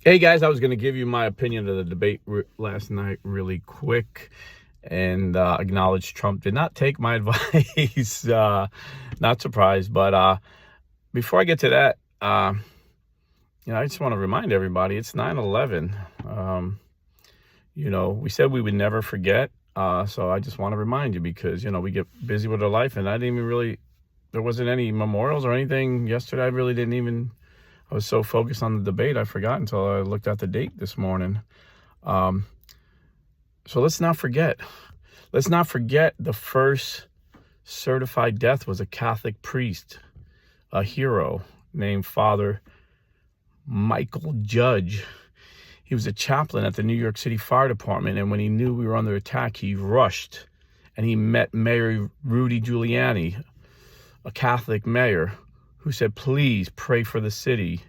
Hey guys, I was going to give you my opinion of the debate last night really quick and acknowledge Trump did not take my advice. Not surprised, but before I get to that, I just want to remind everybody it's 9/11. We said we would never forget. So I just want to remind you because, we get busy with our life and I didn't even really, there wasn't any memorials or anything yesterday. I was so focused on the debate, I forgot until I looked at the date this morning. So let's not forget. Let's not forget the first certified death was a Catholic priest, a hero named Father Michael Judge. He was a chaplain at the New York City Fire Department, and when he knew we were under attack, he rushed and he met Mayor Rudy Giuliani, a Catholic mayor, who said, please pray for the city.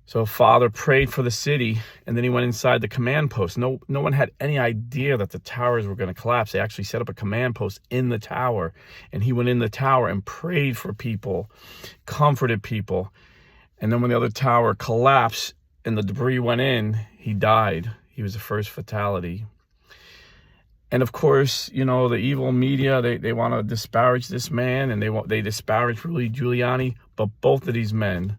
So Father prayed for the city, and then he went inside the command post. No one had any idea that the towers were going to collapse. They actually set up a command post in the tower, and he went in the tower and prayed for people, comforted people. And then when the other tower collapsed and the debris went in, he died. He was the first fatality. And of course, the evil media, they want to disparage this man, and they disparage Rudy Giuliani. But both of these men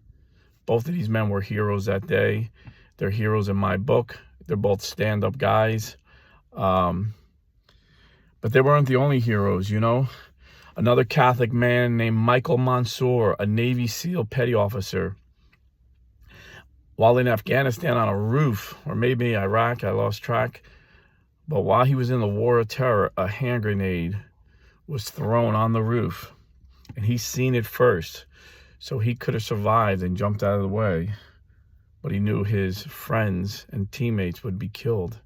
were heroes that day. They're heroes in my book. They're both stand-up guys. But they weren't the only heroes, Another Catholic man named Michael Mansour, a Navy SEAL petty officer, while in Afghanistan on a roof, or maybe Iraq, I lost track. But while he was in the War of Terror, a hand grenade was thrown on the roof, and he seen it first. So he could have survived and jumped out of the way, but he knew his friends and teammates would be killed.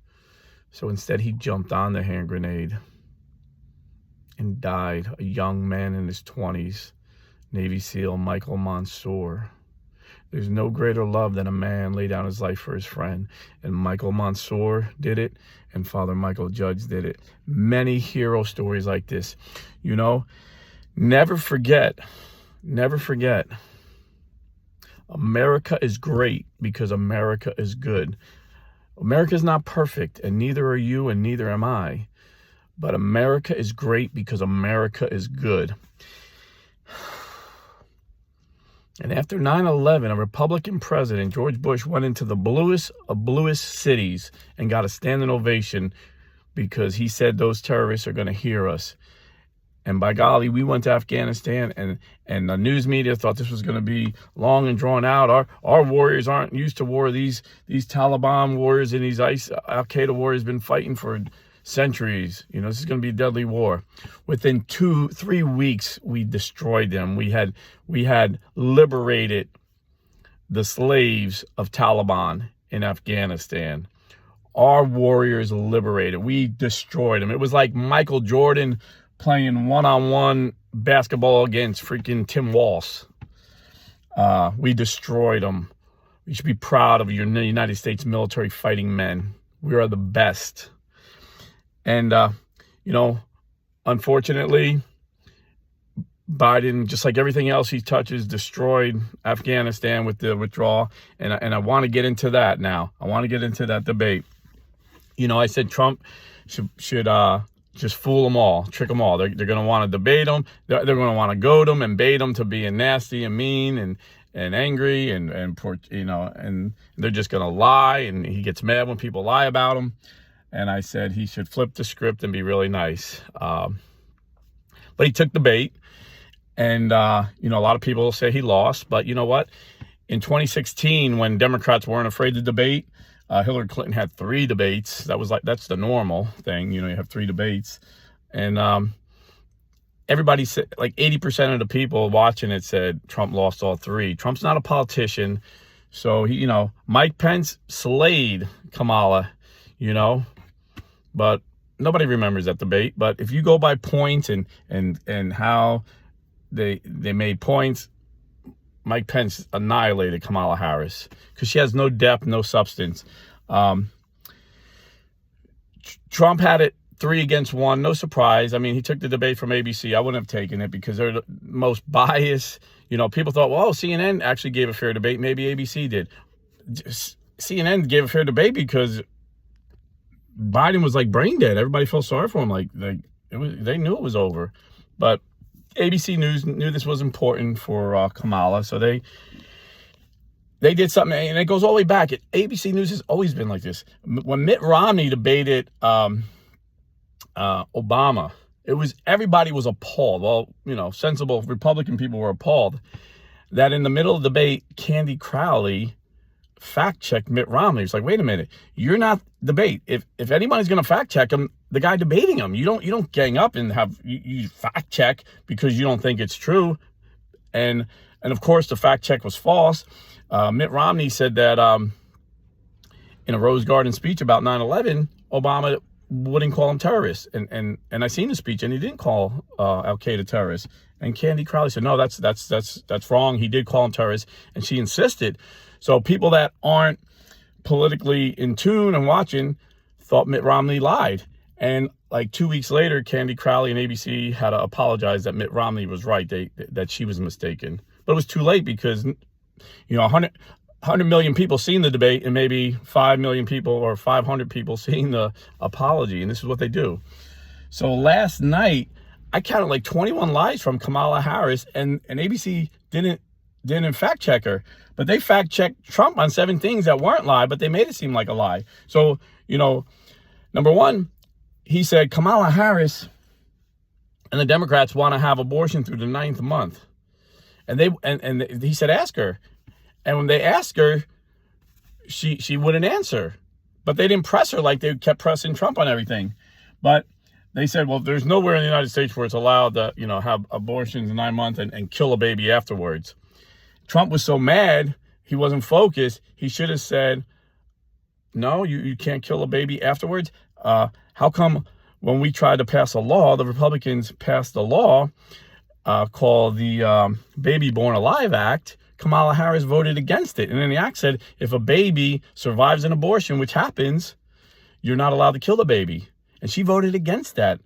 So instead, he jumped on the hand grenade and died, a young man in his 20s, Navy SEAL Michael Mansour. There's no greater love than a man lay down his life for his friend. And Michael Mansour did it, and Father Michael Judge did it. Many hero stories like this. Never forget, America is great because America is good. America is not perfect, and neither are you, and neither am I. But America is great because America is good. And after 9/11, a Republican president, George Bush, went into the bluest of bluest cities and got a standing ovation because he said those terrorists are going to hear us. And by golly, we went to Afghanistan, and the news media thought this was going to be long and drawn out. Our warriors aren't used to war. These Taliban warriors and these Al-Qaeda warriors been fighting for centuries. This is going to be a deadly war. Within 2-3 weeks, we destroyed them. We had liberated the slaves of Taliban in Afghanistan. Our warriors liberated. We destroyed them. It was like Michael Jordan playing one-on-one basketball against freaking Tim Walsh. We destroyed them. You should be proud of your United States military fighting men. We are the best. And, unfortunately, Biden, just like everything else he touches, destroyed Afghanistan with the withdrawal. And I want to get into that now. I want to get into that debate. I said Trump should just fool them all, trick them all. They're going to want to debate him. They're going to want to goad him and bait him to being nasty and mean and angry and they're just going to lie. And he gets mad when people lie about him. And I said he should flip the script and be really nice. But he took the bait. And, a lot of people say he lost. But you know what? In 2016, when Democrats weren't afraid to debate, Hillary Clinton had 3 debates. That's the normal thing. You have 3 debates. And everybody said, like 80% of the people watching it said Trump lost all 3. Trump's not a politician. So, Mike Pence slayed Kamala, But nobody remembers that debate. But if you go by points and how they made points, Mike Pence annihilated Kamala Harris because she has no depth, no substance. Trump had it 3-1, no surprise. I mean, he took the debate from ABC. I wouldn't have taken it because they're the most biased. People thought, well, CNN actually gave a fair debate. Maybe ABC did. CNN gave a fair debate because Biden was like brain dead. Everybody felt sorry for him. They knew it was over, but ABC News knew this was important for Kamala, so they did something, and it goes all the way back. ABC News has always been like this. When Mitt Romney debated Obama, everybody was appalled. Well, sensible Republican people were appalled that in the middle of the debate, Candy Crowley fact-checked Mitt Romney. It's like, wait a minute, you're not debate. If anybody's going to fact-check him, the guy debating him, you don't gang up and you fact-check because you don't think it's true. And of course, the fact-check was false. Mitt Romney said that in a Rose Garden speech about 9/11, Obama wouldn't call him terrorists. And I seen the speech, and he didn't call Al-Qaeda terrorists. And Candy Crowley said, no, that's wrong. He did call him terrorists, and she insisted. So people that aren't politically in tune and watching thought Mitt Romney lied. And like 2 weeks later, Candy Crowley and ABC had to apologize that Mitt Romney was right, that she was mistaken. But it was too late because 100 million people seen the debate and maybe 5 million people or 500 people seen the apology. And this is what they do. So last night, I counted like 21 lies from Kamala Harris, and ABC didn't fact check her. But they fact checked Trump on 7 things that weren't lie, but they made it seem like a lie. So, number one, he said Kamala Harris and the Democrats want to have abortion through the 9th month. And he said, ask her. And when they asked her, she wouldn't answer. But they didn't press her like they kept pressing Trump on everything. But they said, well, there's nowhere in the United States where it's allowed to, have abortions in 9 months and kill a baby afterwards. Trump was so mad, he wasn't focused. He should have said, no, you can't kill a baby afterwards. How come when we tried to pass a law, the Republicans passed a law called the Baby Born Alive Act, Kamala Harris voted against it. And then the act said, if a baby survives an abortion, which happens, you're not allowed to kill the baby. And she voted against that.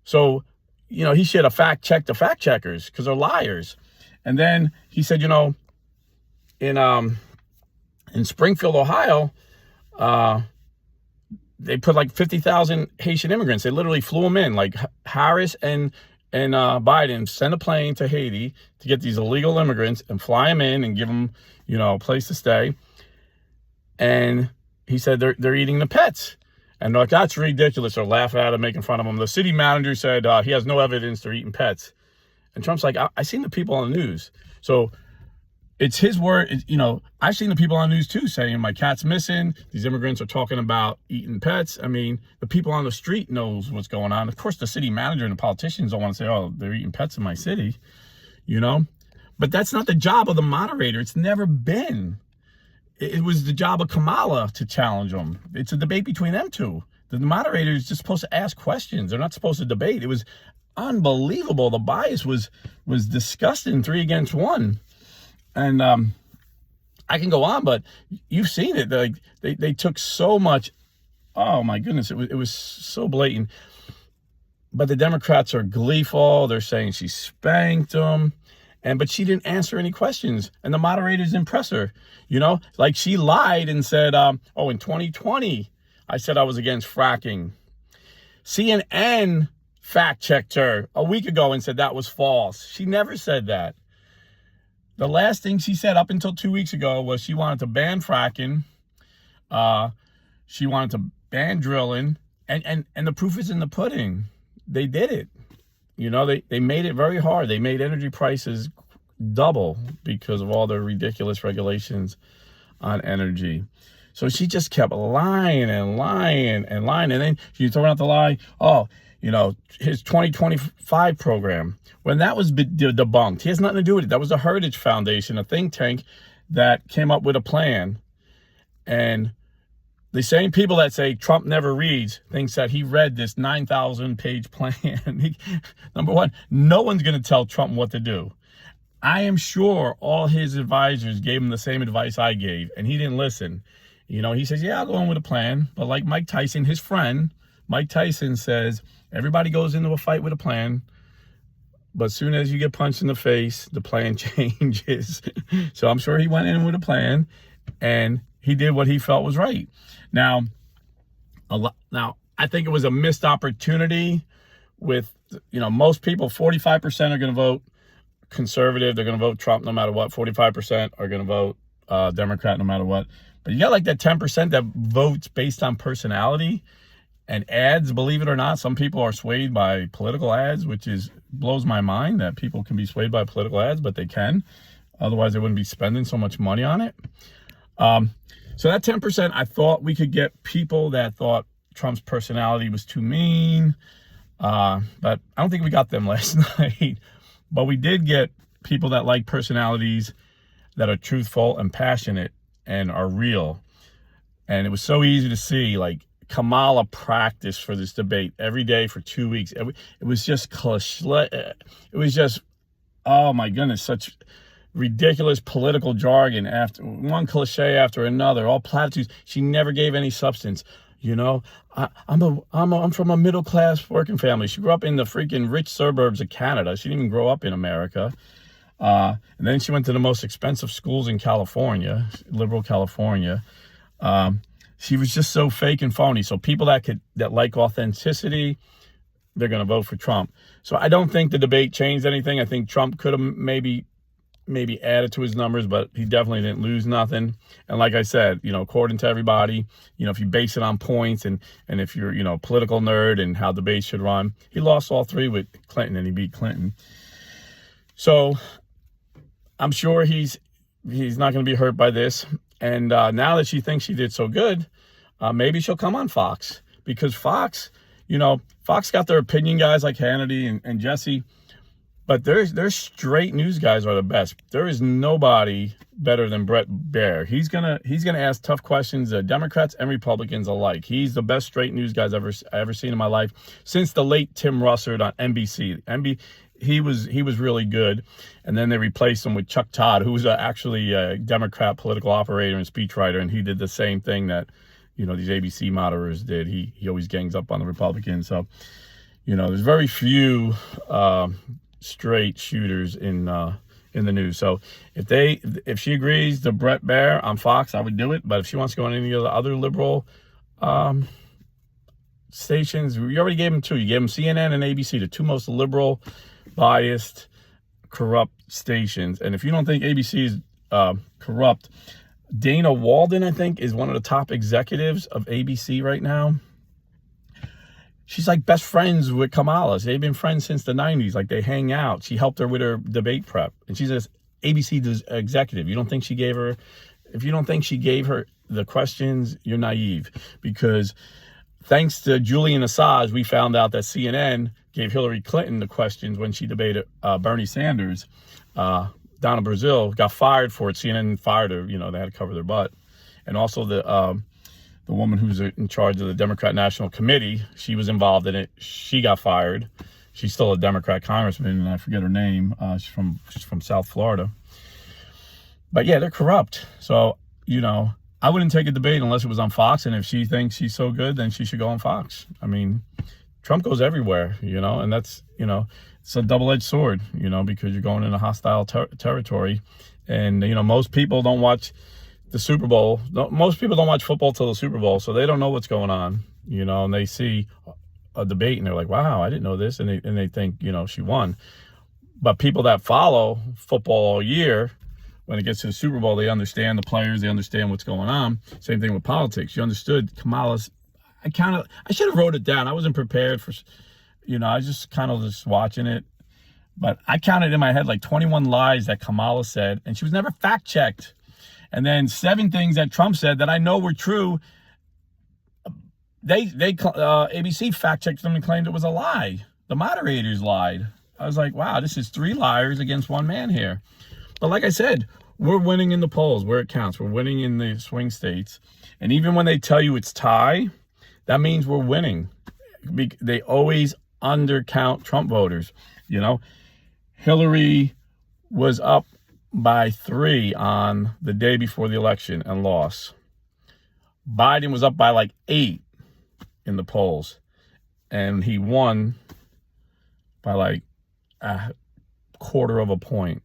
So, he should have fact-checked the fact-checkers because they're liars. And then he said, in Springfield, Ohio, they put like 50,000 Haitian immigrants. They literally flew them in. Like Harris and Biden sent a plane to Haiti to get these illegal immigrants and fly them in and give them, a place to stay. And he said they're eating the pets. And they're like, that's ridiculous. They're laughing at him, making fun of him. The city manager said he has no evidence they're eating pets. And Trump's like, I seen the people on the news. So it's his word. I've seen the people on the news too saying my cat's missing. These immigrants are talking about eating pets. I mean, the people on the street knows what's going on. Of course, the city manager and the politicians don't want to say, oh, they're eating pets in my city, But that's not the job of the moderator. It's never been. It was the job of Kamala to challenge them. It's a debate between them two. The moderator is just supposed to ask questions. They're not supposed to debate. It was unbelievable. The bias was disgusting. 3 against 1. And I can go on, but you've seen it. They took so much. Oh my goodness, it was so blatant. But the Democrats are gleeful. They're saying she spanked them, but she didn't answer any questions. And the moderators didn't press her. Like she lied and said, in 2020, I said I was against fracking. CNN fact-checked her a week ago and said that was false. She never said that. The last thing she said up until 2 weeks ago was she wanted to ban fracking. She wanted to ban drilling. And the proof is in the pudding. They did it. They made it very hard. They made energy prices double because of all the ridiculous regulations on energy. So she just kept lying and lying and lying. And then she throwing out the lie, his 2025 program, when that was debunked. He has nothing to do with it. That was the Heritage Foundation, a think tank that came up with a plan. And the same people that say Trump never reads thinks that he read this 9,000-page plan. Number one, no one's going to tell Trump what to do. I am sure all his advisors gave him the same advice I gave, and he didn't listen. He says, yeah, I'll go in with a plan. But like Mike Tyson, his friend, Mike Tyson says, everybody goes into a fight with a plan. But as soon as you get punched in the face, the plan changes. So I'm sure he went in with a plan. and he did what he felt was right. Now, I think it was a missed opportunity with, most people, 45% are going to vote conservative. They're going to vote Trump no matter what. 45% are going to vote Democrat no matter what. But you got like that 10% that votes based on personality and ads. Believe it or not, some people are swayed by political ads, which blows my mind that people can be swayed by political ads, but they can. Otherwise, they wouldn't be spending so much money on it. So that 10%, I thought we could get people that thought Trump's personality was too mean. But I don't think we got them last night. But we did get people that like personalities that are truthful and passionate and are real. And it was so easy to see, like, Kamala practiced for this debate every day for 2 weeks. It was just cliche. It was just, oh my goodness, such ridiculous political jargon, after one cliche after another, all platitudes. She never gave any substance. I'm from a middle class working family. She grew up in the freaking rich suburbs of Canada. She didn't even grow up in America. And then she went to the most expensive schools in California, liberal California. She was just so fake and phony. So people that like authenticity, they're going to vote for Trump. So I don't think the debate changed anything. I think Trump could have maybe added to his numbers, but he definitely didn't lose nothing. And like I said, according to everybody, if you base it on points and if you're, a political nerd and how debates should run, he lost all three with Clinton and he beat Clinton. So I'm sure he's not going to be hurt by this. And now that she thinks she did so good, maybe she'll come on Fox, because Fox got their opinion guys like Hannity and Jesse. But their straight news guys are the best. There is nobody better than Bret Baier. He's gonna ask tough questions, Democrats and Republicans alike. He's the best straight news guys I've ever seen in my life since the late Tim Russert on NBC. He was really good, and then they replaced him with Chuck Todd, who was actually a Democrat political operator and speechwriter, and he did the same thing that these ABC moderators did. He always gangs up on the Republicans. So there's very few straight shooters in the news. So if she agrees to Bret Baier on Fox, I would do it. But if she wants to go on any of the other liberal stations, you already gave them two. You gave them CNN and ABC, the two most liberal, biased, corrupt stations. And if you don't think ABC is corrupt, Dana Walden, I think, is one of the top executives of ABC right now. She's like best friends with Kamala. They've been friends since the 90s. Like, they hang out. She helped her with her debate prep. And she's an ABC executive. If you don't think she gave her the questions, you're naive. Because thanks to Julian Assange, we found out that CNN gave Hillary Clinton the questions when she debated Bernie Sanders. Donna Brazile got fired for it. CNN fired her. They had to cover their butt. And also the woman who's in charge of the Democrat National Committee, she was involved in it. She got fired. She's still a Democrat congressman, and I forget her name. She's from South Florida. But yeah, they're corrupt. So, I wouldn't take a debate unless it was on Fox. And if she thinks she's so good, then she should go on Fox. I mean, Trump goes everywhere, and that's, it's a double-edged sword, because you're going into hostile territory. And, most people don't watch the Super Bowl. Most people don't watch football till the Super Bowl, so they don't know what's going on, and they see a debate and they're like, wow, I didn't know this. And they think, she won. But people that follow football all year, when it gets to the Super Bowl, they understand the players, they understand what's going on. Same thing with politics. You understood Kamala's, I should have wrote it down. I wasn't prepared for, I was just kind of just watching it. But I counted in my head like 21 lies that Kamala said, and she was never fact-checked. And then 7 things that Trump said that I know were true. ABC fact-checked them and claimed it was a lie. The moderators lied. I was like, wow, this is 3 liars against 1 man here. But like I said, we're winning in the polls where it counts. We're winning in the swing states. And even when they tell you it's tie, that means we're winning. They always undercount Trump voters. Hillary was up by 3 on the day before the election and lost. Biden was up by like 8 in the polls, and he won by like a quarter of a point.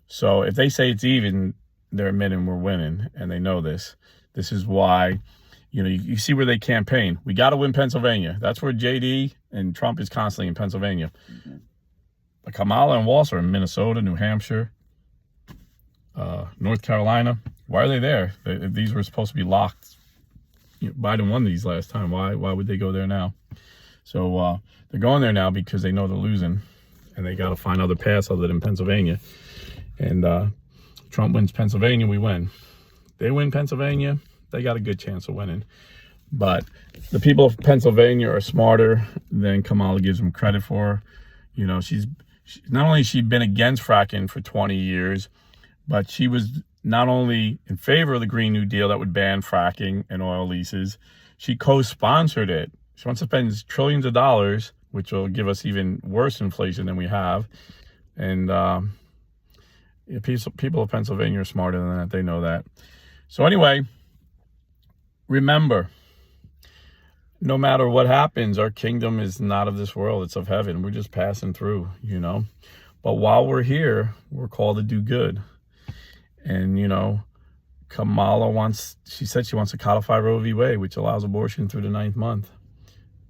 So if they say it's even, they're admitting we're winning, and they know this. This is why, you see where they campaign. We got to win Pennsylvania. That's where JD and Trump is constantly in Pennsylvania. But Kamala and Walz are in Minnesota, New Hampshire, North Carolina. Why are they there? These were supposed to be locked. Biden won these last time. Why would they go there now? So they're going there now because they know they're losing, and they got to find other paths other than Pennsylvania. And Trump wins Pennsylvania, we win. They win Pennsylvania, they got a good chance of winning. But the people of Pennsylvania are smarter than Kamala gives them credit for. She's not only she been against fracking for 20 years, but she was not only in favor of the Green New Deal that would ban fracking and oil leases, she co-sponsored it. She wants to spend trillions of dollars, which will give us even worse inflation than we have. And people of Pennsylvania are smarter than that. They know that. So anyway, remember, no matter what happens, our kingdom is not of this world. It's of heaven. We're just passing through, But while we're here, we're called to do good. And, Kamala she said she wants to codify Roe v. Wade, which allows abortion through the 9th month.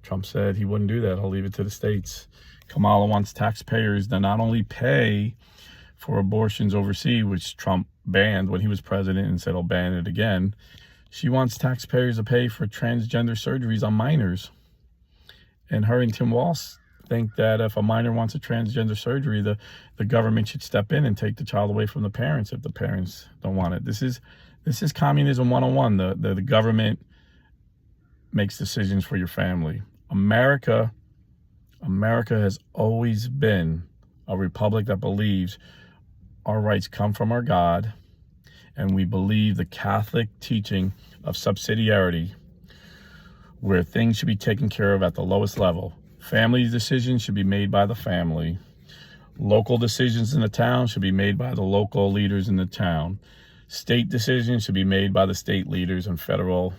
Trump said he wouldn't do that. He'll leave it to the states. Kamala wants taxpayers to not only pay for abortions overseas, which Trump banned when he was president and said he'll ban it again. She wants taxpayers to pay for transgender surgeries on minors. And her and Tim Walz think that if a minor wants a transgender surgery, the government should step in and take the child away from the parents if the parents don't want it. This is communism 101. The government makes decisions for your family. America has always been a republic that believes our rights come from our God, and we believe the Catholic teaching of subsidiarity, where things should be taken care of at the lowest level. Family decisions should be made by the family. Local decisions in the town should be made by the local leaders in the town. State decisions should be made by the state leaders, and federal.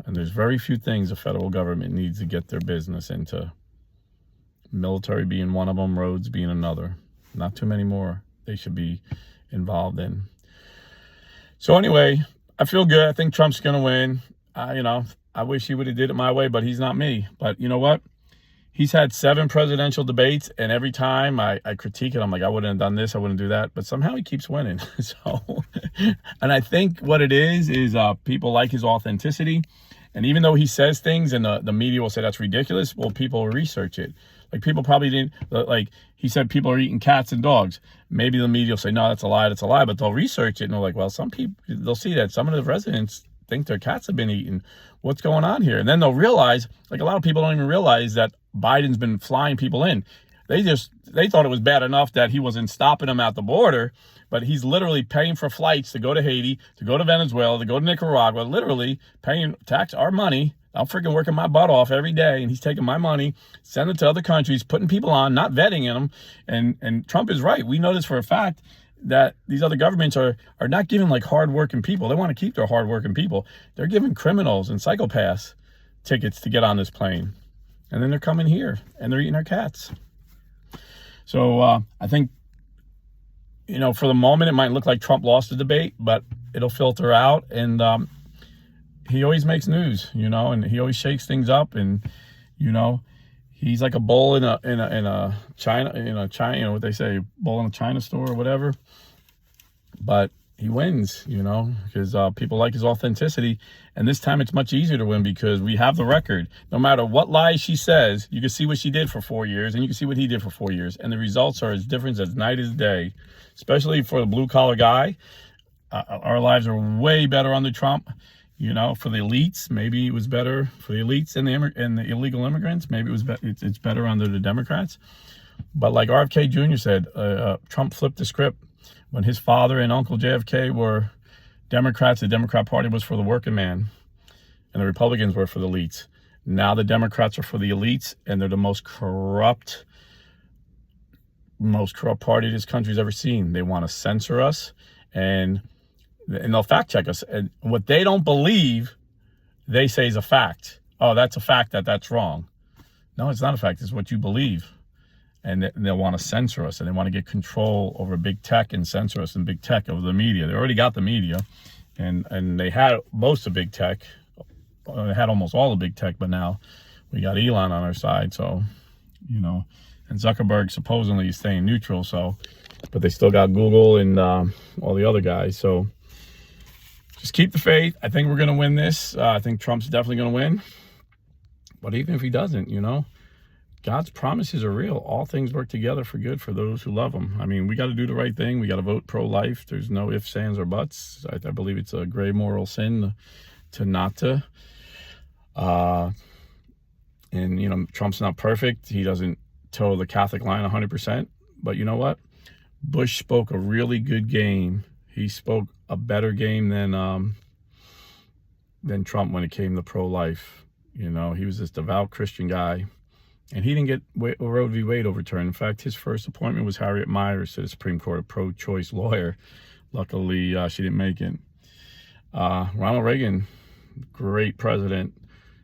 And there's very few things the federal government needs to get their business into. Military being one of them, roads being another. Not too many more they should be involved in. So anyway, I feel good. I think Trump's going to win. I wish he would have did it my way, but he's not me. But you know what? He's had 7 presidential debates, and every time I critique it, I'm like, I wouldn't have done this, I wouldn't do that. But somehow he keeps winning. And I think what it is people like his authenticity. And even though he says things and the media will say that's ridiculous, well, people will research it. Like people probably didn't, like he said, people are eating cats and dogs. Maybe the media will say, no, that's a lie. But they'll research it and they're like, well, some people, they'll see that some of the residents think their cats have been eaten. What's going on here? And then they'll realize, like a lot of people don't even realize that Biden's been flying people in. They thought it was bad enough that he wasn't stopping them at the border, but he's literally paying for flights to go to Haiti, to go to Venezuela, to go to Nicaragua, literally paying our money. I'm freaking working my butt off every day, and he's taking my money, sending it to other countries, putting people on, not vetting them. And Trump is right. We know this for a fact that these other governments are not giving like hardworking people. They want to keep their hardworking people. They're giving criminals and psychopaths tickets to get on this plane. And then they're coming here and they're eating our cats. So I think, for the moment, it might look like Trump lost the debate, but it'll filter out. And he always makes news, and he always shakes things up. And, he's like a bull in a China, what they say, bull in a China store or whatever. But he wins, because people like his authenticity. And this time it's much easier to win because we have the record. No matter what lies she says, you can see what she did for 4 years and you can see what he did for 4 years. And the results are as different as night as day, especially for the blue collar guy. Our lives are way better under Trump. For the elites, maybe it was better for the elites and the illegal immigrants. Maybe it's better under the Democrats. But like RFK Jr. said, Trump flipped the script. When his father and Uncle JFK were Democrats, the Democrat Party was for the working man, and the Republicans were for the elites. Now the Democrats are for the elites, and they're the most corrupt party this country's ever seen. They want to censor us, and they'll fact check us. And what they don't believe, they say is a fact. Oh, that's a fact that's wrong. No, it's not a fact. It's what you believe. and they'll want to censor us, and they want to get control over big tech and censor us in big tech over the media. They already got the media, and they had most of big tech. They had almost all of big tech, but now we got Elon on our side. So, you know, and Zuckerberg supposedly is staying neutral. So, but they still got Google and all the other guys. So just keep the faith. I think we're going to win this. I think Trump's definitely going to win. But even if he doesn't, you know, God's promises are real. All things work together for good for those who love him. I mean, we got to do the right thing. We got to vote pro-life. There's no ifs, ands, or buts. I believe it's a grave moral sin to not to. And, you know, Trump's not perfect. He doesn't toe the Catholic line 100%. But you know what? Bush spoke a really good game. He spoke a better game than Trump when it came to pro-life. You know, he was this devout Christian guy. And he didn't get Roe v. Wade overturned. In fact, his first appointment was Harriet Miers to the Supreme Court, a pro-choice lawyer. Luckily, she didn't make it. Ronald Reagan, great president.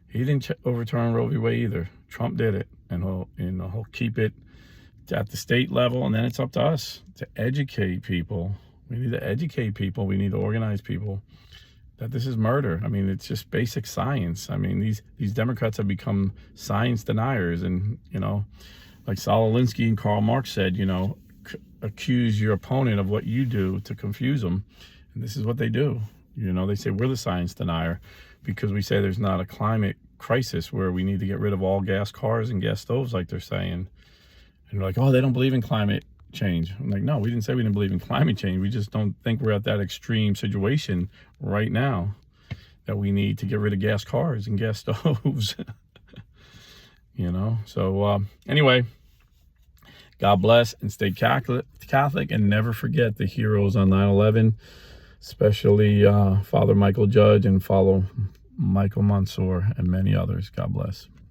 He didn't overturn Roe v. Wade either. Trump did it, and he'll keep it at the state level, and then it's up to us to educate people. We need to educate people. We need to organize people that this is murder. I mean, it's just basic science. I mean, these Democrats have become science deniers, and, you know, like Saul Alinsky and Karl Marx said, you know, accuse your opponent of what you do to confuse them, and this is what they do. You know, they say we're the science denier because we say there's not a climate crisis where we need to get rid of all gas cars and gas stoves like they're saying. And they're like, oh, they don't believe in climate change. I'm like, no, we didn't say we didn't believe in climate change. We just don't think we're at that extreme situation right now that we need to get rid of gas cars and gas stoves. You know, so anyway, God bless and stay Catholic, and never forget the heroes on 9/11, especially Father Michael Judge and Father Michael Mansour and many others. God bless.